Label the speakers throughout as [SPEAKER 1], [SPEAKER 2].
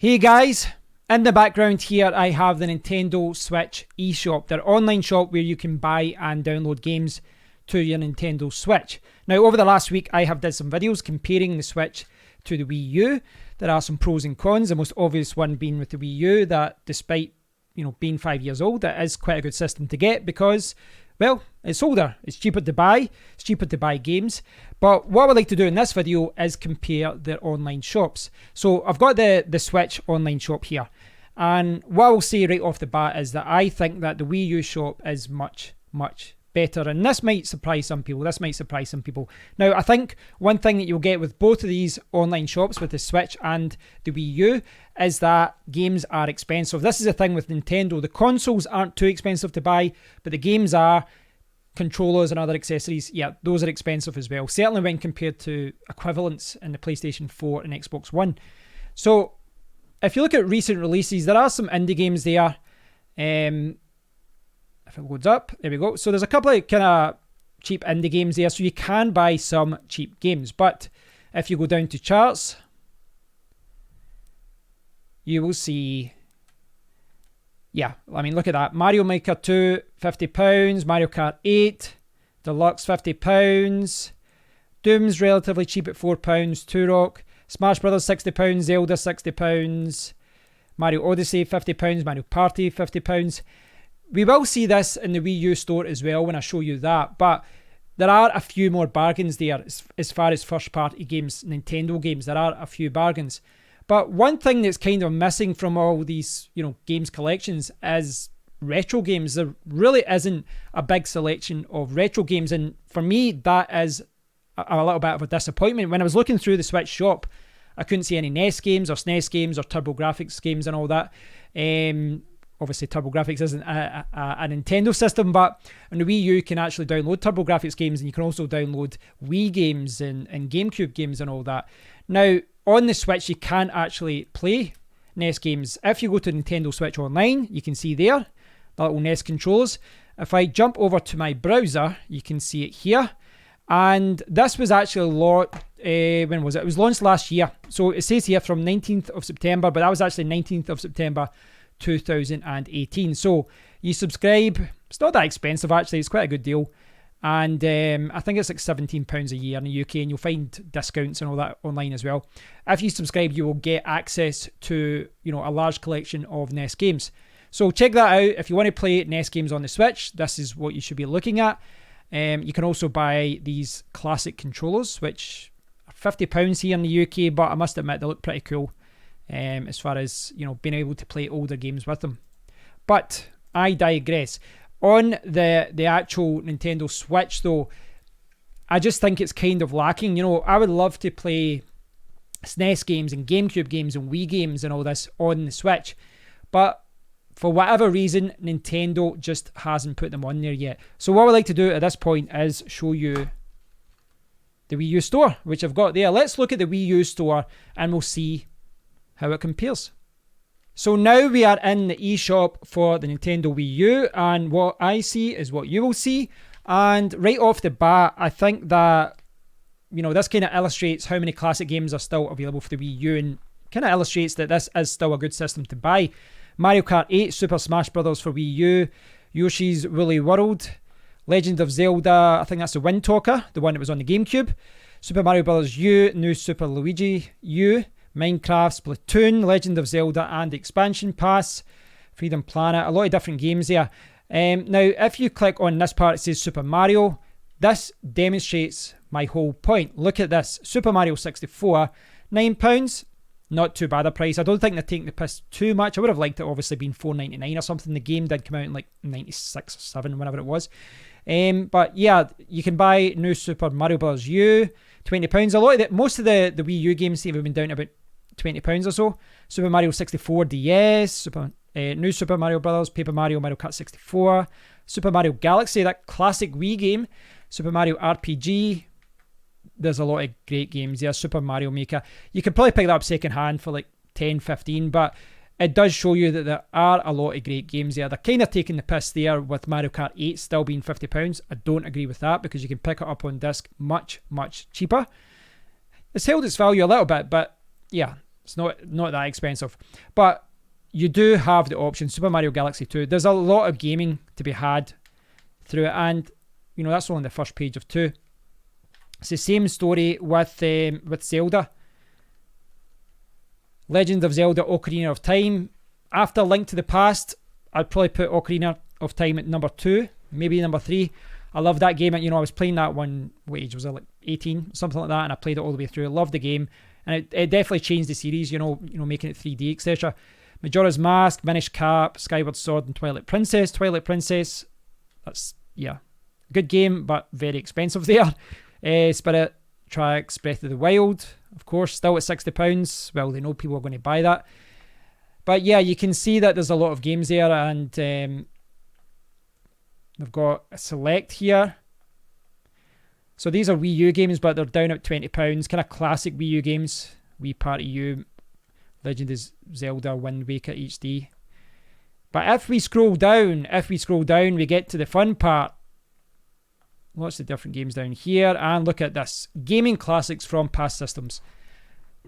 [SPEAKER 1] Hey guys, in the background here I have the Nintendo Switch eShop, their online shop where you can buy and download games to your Nintendo Switch. Now over the last week I have did some videos comparing the Switch to the Wii U. There are some pros and cons, the most obvious one being with the Wii U that despite being 5 years old, it is quite a good system to get because, well, it's older, it's cheaper to buy games. But what I would like to do in this video is compare their online shops. So I've got the Switch online shop here. And what I will say right off the bat is that I think that the Wii U shop is much, much better. And this might surprise some people. Now, I think one thing that you'll get with both of these online shops, with the Switch and the Wii U, is that games are expensive. This is the thing with Nintendo. The consoles aren't too expensive to buy, but the games are. Controllers and other accessories, yeah, those are expensive as well. Certainly when compared to equivalents in the PlayStation 4 and Xbox One. So, if you look at recent releases, there are some indie games there. If it loads up, there we go. So there's a couple of kind of cheap indie games there, so you can buy some cheap games. But if you go down to charts, you will see, yeah, I mean, look at that. Mario Maker 2, £50. Mario Kart 8, Deluxe, £50. Doom's relatively cheap at £4. Turok. Smash Brothers, £60. Zelda, £60. Mario Odyssey, £50. Mario Party, £50. We will see this in the Wii U store as well when I show you that, but there are a few more bargains there as far as first-party games, Nintendo games. There are a few bargains. But one thing that's kind of missing from all these, games collections is retro games. There really isn't a big selection of retro games, and for me, that is a little bit of a disappointment. When I was looking through the Switch shop, I couldn't see any NES games or SNES games or TurboGrafx games and all that. Obviously, TurboGrafx isn't a Nintendo system, but on the Wii U, you can actually download TurboGrafx games, and you can also download Wii games and GameCube games and all that. Now, on the Switch, you can actually play NES games. If you go to Nintendo Switch Online, you can see there the little NES controllers. If I jump over to my browser, you can see it here. And this was actually when was it? It was launched last year. So it says here from 19th of September, but that was actually 19th of September 2018. So you subscribe. It's not that expensive, actually. It's quite a good deal. And I think it's like £17 a year in the UK, and you'll find discounts and all that online as well. If you subscribe, you will get access to a large collection of NES games. So check that out. If you want to play NES games on the Switch, this is what you should be looking at. You can also buy these classic controllers, which are £50 here in the UK, but I must admit they look pretty cool as far as being able to play older games with them. But I digress. On the actual Nintendo Switch, though, I just think it's kind of lacking. I would love to play SNES games and GameCube games and Wii games and all this on the Switch, but for whatever reason, Nintendo just hasn't put them on there yet. So what I would like to do at this point is show you the Wii U store, which I've got there. Let's look at the Wii U store and we'll see how it compares. So now we are in the eShop for the Nintendo Wii U, and what I see is what you will see. And right off the bat, I think that, this kind of illustrates how many classic games are still available for the Wii U, and kind of illustrates that this is still a good system to buy. Mario Kart 8, Super Smash Brothers for Wii U, Yoshi's Woolly World, Legend of Zelda, I think that's the Wind Talker, the one that was on the GameCube, Super Mario Brothers U, New Super Luigi U, Minecraft, Splatoon, Legend of Zelda and Expansion Pass, Freedom Planet, a lot of different games there. Now, if you click on this part, it says Super Mario. This demonstrates my whole point. Look at this. Super Mario 64, £9. Not too bad a price. I don't think they're taking the piss too much. I would have liked it obviously being $4.99 or something. The game did come out in like 96 or 7, whenever it was. But yeah, you can buy New Super Mario Bros. U, £20. A lot of most of the Wii U games seem to have been down to about £20 or so. Super Mario 64 DS, New Super Mario Bros., Paper Mario, Mario Kart 64, Super Mario Galaxy, that classic Wii game, Super Mario RPG. There's a lot of great games there. Super Mario Maker. You could probably pick that up second hand for like 10, 15, but it does show you that there are a lot of great games there. They're kind of taking the piss there with Mario Kart 8 still being £50. I don't agree with that because you can pick it up on disc much, much cheaper. It's held its value a little bit, but yeah, It's not that expensive. But you do have the option, Super Mario Galaxy 2. There's a lot of gaming to be had through it, and you know, that's only the first page of 2. It's the same story with Zelda. Legend of Zelda Ocarina of Time. After Link to the Past, I'd probably put Ocarina of Time at number 2, maybe number 3. I love that game. You know, I was playing that one, what age was I, like 18, something like that, and I played it all the way through. I loved the game, and it definitely changed the series, you know, making it 3D, etc. Majora's Mask, Minish Cap, Skyward Sword, and Twilight Princess. Twilight Princess, that's, yeah, good game, but very expensive there. Spirit Tracks, Breath of the Wild, of course, still at £60. Well, they know people are going to buy that. But yeah, you can see that there's a lot of games there, and they've got a select here. So these are Wii U games, but they're down at £20. Kind of classic Wii U games. Wii Party U, Legend of Zelda, Wind Waker HD. But if we scroll down, we get to the fun part. Lots of different games down here. And look at this. Gaming classics from past systems.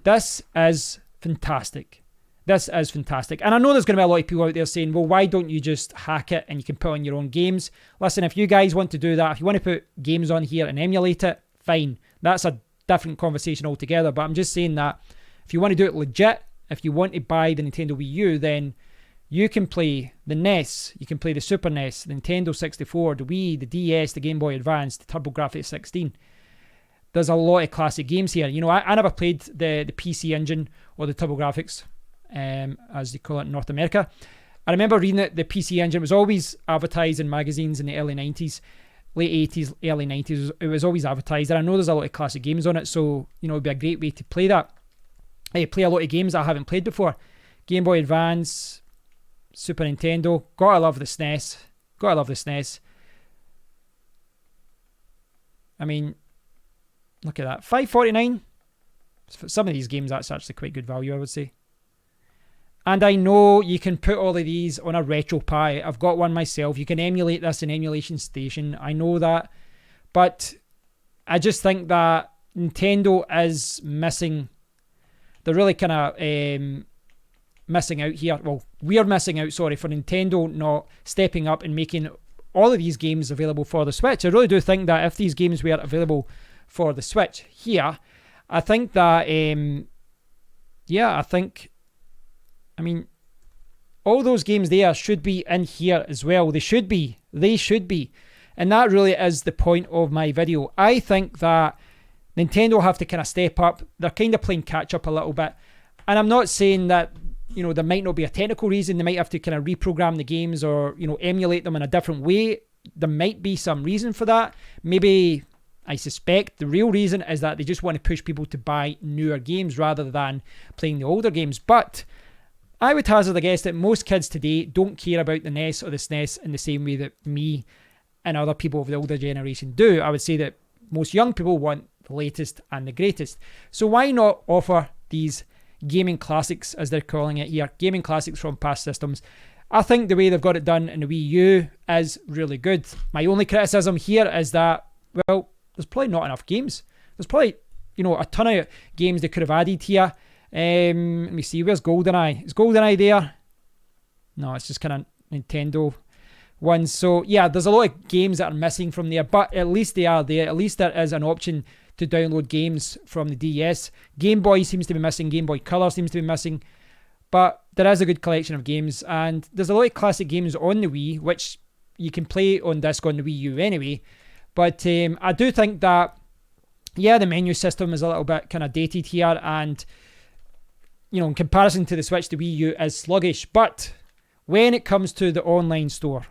[SPEAKER 1] This is fantastic. This is fantastic. And I know there's going to be a lot of people out there saying, well, why don't you just hack it and you can put on your own games? Listen, if you guys want to do that, if you want to put games on here and emulate it, fine. That's a different conversation altogether. But I'm just saying that if you want to do it legit, if you want to buy the Nintendo Wii U, then you can play the NES, you can play the Super NES, the Nintendo 64, the Wii, the DS, the Game Boy Advance, the TurboGrafx 16. There's a lot of classic games here. You know, I never played the PC engine or the TurboGrafx, as they call it in North America. I remember reading that the PC engine was always advertised in magazines in the early 90s, late 80s, early 90s. It was always advertised. And I know there's a lot of classic games on it, so, you know, it'd be a great way to play that. I play a lot of games that I haven't played before. Game Boy Advance, Super Nintendo. Gotta love the SNES. Gotta love the SNES. I mean, look at that. $5.49. For some of these games, that's actually quite good value, I would say. And I know you can put all of these on a RetroPie. I've got one myself. You can emulate this in Emulation Station. I know that. But I just think that Nintendo is missing. They're really kind of missing out here. Well, we're missing out, sorry, for Nintendo not stepping up and making all of these games available for the Switch. I really do think that if these games were available for the Switch here, I think that, I mean, all those games there should be in here as well. They should be. And that really is the point of my video. I think that Nintendo have to kind of step up. They're kind of playing catch up a little bit. And I'm not saying that, you know, there might not be a technical reason. They might have to kind of reprogram the games or, you know, emulate them in a different way. There might be some reason for that. Maybe, I suspect the real reason is that they just want to push people to buy newer games rather than playing the older games. But I would hazard a guess that most kids today don't care about the NES or the SNES in the same way that me and other people of the older generation do. I would say that most young people want the latest and the greatest. So why not offer these gaming classics, as they're calling it here, gaming classics from past systems? I think the way they've got it done in the Wii U is really good. My only criticism here is that, well, there's probably not enough games. There's probably, you know, a ton of games they could have added here. Let me see, where's GoldenEye? Is GoldenEye there? No, it's just kind of Nintendo ones. So yeah, there's a lot of games that are missing from there, but at least they are there. At least there is an option to download games from the DS. Game Boy seems to be missing. Game Boy Color seems to be missing. But there is a good collection of games, and there's a lot of classic games on the Wii, which you can play on disc on the Wii U anyway. But I do think that, yeah, the menu system is a little bit kind of dated here, and, you know, in comparison to the Switch, the Wii U is sluggish. But when it comes to the online store,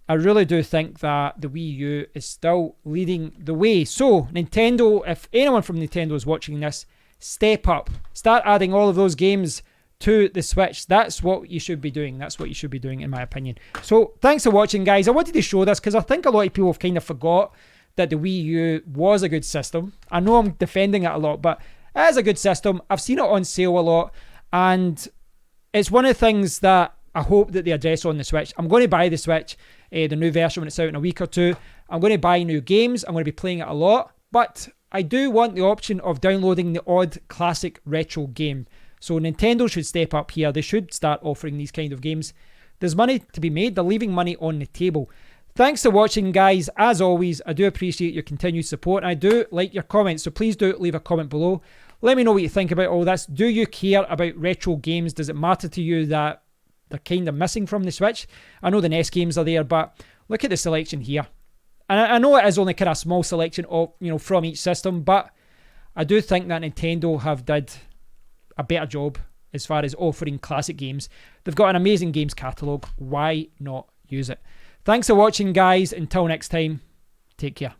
[SPEAKER 1] I really do think that the Wii U is still leading the way. So, Nintendo, if anyone from Nintendo is watching this, step up. Start adding all of those games to the Switch. That's what you should be doing. That's what you should be doing, in my opinion. So, thanks for watching, guys. I wanted to show this because I think a lot of people have kind of forgot that the Wii U was a good system. I know I'm defending it a lot, but it is a good system. I've seen it on sale a lot, and it's one of the things that I hope that they address on the Switch. I'm going to buy the Switch, the new version, when it's out in a week or two. I'm going to buy new games. I'm going to be playing it a lot, but I do want the option of downloading the odd classic retro game. So Nintendo should step up here. They should start offering these kind of games. There's money to be made. They're leaving money on the table. Thanks for watching, guys. As always, I do appreciate your continued support. And I do like your comments, so please do leave a comment below. Let me know what you think about all this. Do you care about retro games? Does it matter to you that they're kind of missing from the Switch? I know the NES games are there, but look at the selection here. And I know it is only kind of a small selection of, from each system, but I do think that Nintendo have did a better job as far as offering classic games. They've got an amazing games catalogue. Why not use it? Thanks for watching, guys. Until next time, take care.